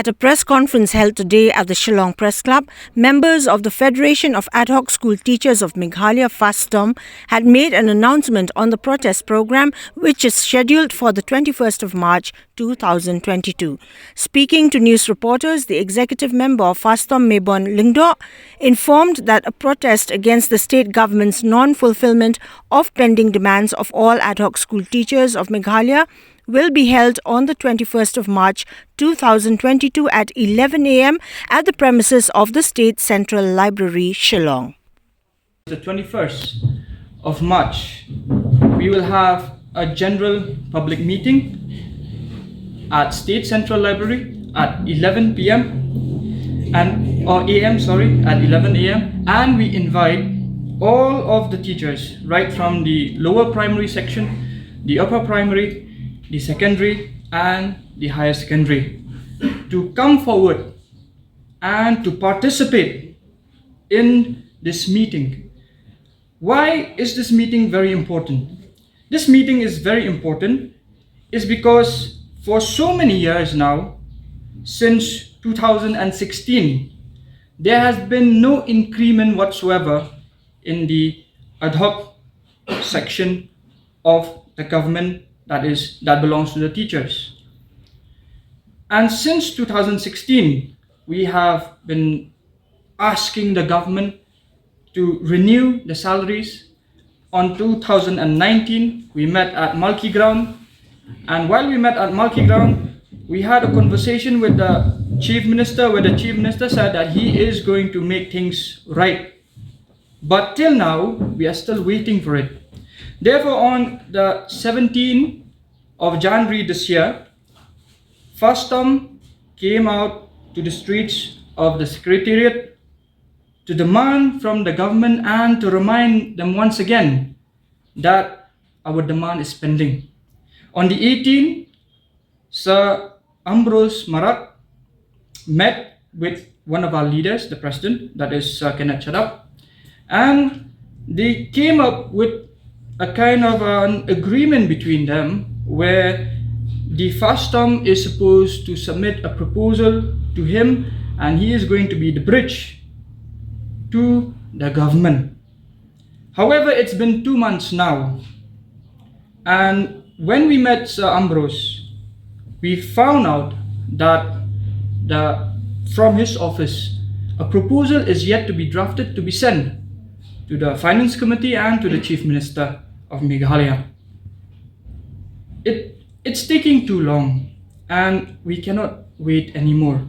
At a press conference held today at the Shillong Press Club, members of the Federation of ADHOC School Teachers of Meghalaya, Fastom, had made an announcement on the protest program, which is scheduled for the 21st of March 2022. Speaking to news reporters, the executive member of Fastom, Mebon Lingdo, informed that a protest against the state government's non-fulfillment of pending demands of all ADHOC school teachers of Meghalaya will be held on the 21st of March 2022 at 11 a.m. at the premises of the State Central Library, Shillong. The 21st of March, we will have a general public meeting at State Central Library at 11 p.m. at 11 a.m. and we invite all of the teachers right from the lower primary section, the upper primary, the secondary and the higher secondary to come forward and to participate in this meeting. Why is this meeting very important? This meeting is very important is because for so many years now, since 2016, there has been no increment whatsoever in the ad hoc section of the government that belongs to the teachers. And since 2016, we have been asking the government to renew the salaries. On 2019, we met at Mulki Ground, and while we met at Mulki Ground, we had a conversation with the Chief Minister, where the Chief Minister said that he is going to make things right. But till now, we are still waiting for it. Therefore, on the 17th of January this year, Fastom came out to the streets of the Secretariat to demand from the government and to remind them once again that our demand is pending. On the 18th, Sir Ambrose Marat met with one of our leaders, the President, that is Sir Kenneth Chadap, and they came up with a kind of an agreement between them where the Fastom is supposed to submit a proposal to him and he is going to be the bridge to the government. However, it's been 2 months now, and when we met Sir Ambrose, we found out that from his office, a proposal is yet to be drafted to be sent to the Finance Committee and to the Chief Minister of Meghalaya. It's taking too long and we cannot wait anymore.